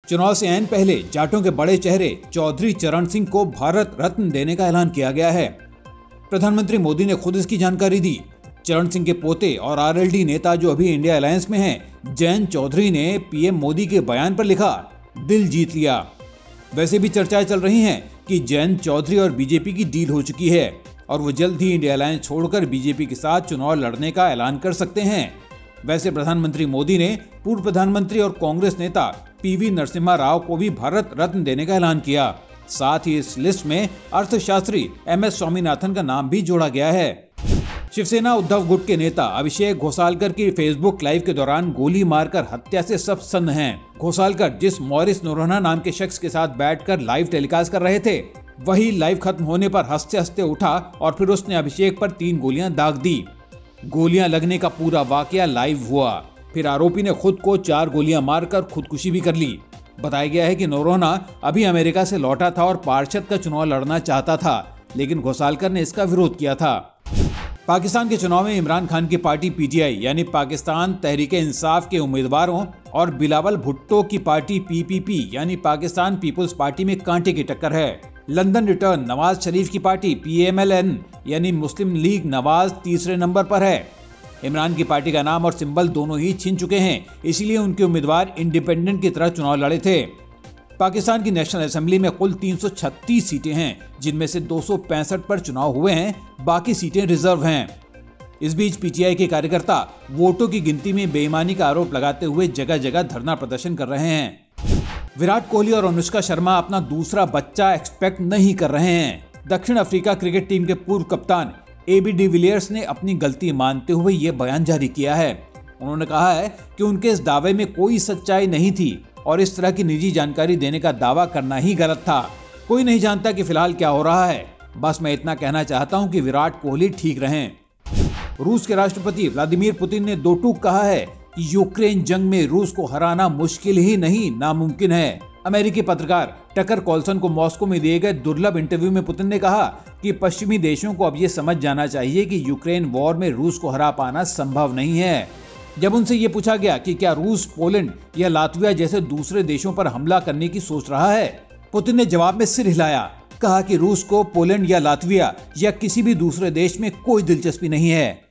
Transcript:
चुनाव से ऐन पहले जाटों के बड़े चेहरे चौधरी चरण सिंह को भारत रत्न देने का ऐलान किया गया है। प्रधानमंत्री मोदी ने खुद इसकी जानकारी दी। चरण सिंह के पोते और आरएलडी नेता जो अभी इंडिया अलायंस में हैं, जयंत चौधरी ने पीएम मोदी के बयान पर लिखा, दिल जीत लिया। वैसे भी चर्चाएं चल रही हैं कि जयंत चौधरी और बीजेपी की डील हो चुकी है और वो जल्द ही इंडिया अलायंस छोड़कर बीजेपी के साथ चुनाव लड़ने का ऐलान कर सकते हैं। वैसे प्रधानमंत्री मोदी ने पूर्व प्रधानमंत्री और कांग्रेस नेता पीवी नरसिम्हा राव को भी भारत रत्न देने का ऐलान किया। साथ ही इस लिस्ट में अर्थशास्त्री एमएस स्वामीनाथन का नाम भी जोड़ा गया है। शिवसेना उद्धव गुट के नेता अभिषेक घोसालकर की फेसबुक लाइव के दौरान गोली मारकर हत्या से सब सन्न हैं। घोसालकर जिस मॉरिस नोरोन्हा नाम के शख्स के साथ बैठकर लाइव टेलीकास्ट कर रहे थे, वही लाइव खत्म होने पर हंसते हंसते उठा और फिर उसने अभिषेक पर 3 गोलियां दाग दी। गोलियां लगने का पूरा वाकया लाइव हुआ। फिर आरोपी ने खुद को 4 गोलियां मारकर खुदकुशी भी कर ली। बताया गया है कि नोरोन्हा अभी अमेरिका से लौटा था और पार्षद का चुनाव लड़ना चाहता था, लेकिन घोसालकर ने इसका विरोध किया था। पाकिस्तान के चुनाव में इमरान खान की पार्टी पीटीआई यानी पाकिस्तान तहरीक-ए-इंसाफ के उम्मीदवारों और बिलावल भुट्टो की पार्टी पीपीपी यानी पाकिस्तान पीपुल्स पार्टी में कांटे की टक्कर है। लंदन रिटर्न नवाज शरीफ की पार्टी पीएमएलएन यानी मुस्लिम लीग नवाज तीसरे नंबर पर है। इमरान की पार्टी का नाम और सिंबल दोनों ही छीन चुके हैं, इसीलिए उनके उम्मीदवार इंडिपेंडेंट की तरह चुनाव लड़े थे। पाकिस्तान की नेशनल असेंबली में कुल 336 सीटें हैं, जिनमें से 265 पर चुनाव हुए हैं, बाकी सीटें रिजर्व हैं। इस बीच पीटीआई के कार्यकर्ता वोटों की गिनती में बेईमानी का आरोप लगाते हुए जगह जगह धरना प्रदर्शन कर रहे हैं। विराट कोहली और अनुष्का शर्मा अपना दूसरा बच्चा एक्सपेक्ट नहीं कर रहे हैं। दक्षिण अफ्रीका क्रिकेट टीम के पूर्व कप्तान एबी डिविलियर्स ने अपनी गलती मानते हुए ये बयान जारी किया है। उन्होंने कहा है कि उनके इस दावे में कोई सच्चाई नहीं थी और इस तरह की निजी जानकारी देने का दावा करना ही गलत था। कोई नहीं जानता कि फिलहाल क्या हो रहा है। बस मैं इतना कहना चाहता हूं कि विराट कोहली ठीक रहें। रूस के राष्ट्रपति व्लादिमीर पुतिन ने 2 टूक कहा है कि यूक्रेन जंग में रूस को हराना मुश्किल ही नहीं नामुमकिन है। अमेरिकी पत्रकार टकर कॉल्सन को मॉस्को में दिए गए दुर्लभ इंटरव्यू में पुतिन ने कहा कि पश्चिमी देशों को अब ये समझ जाना चाहिए कि यूक्रेन वॉर में रूस को हरा पाना संभव नहीं है। जब उनसे ये पूछा गया कि क्या रूस पोलैंड या लातविया जैसे दूसरे देशों पर हमला करने की सोच रहा है, पुतिन ने जवाब में सिर हिलाया, कहा कि रूस को पोलैंड या लातविया या किसी भी दूसरे देश में कोई दिलचस्पी नहीं है।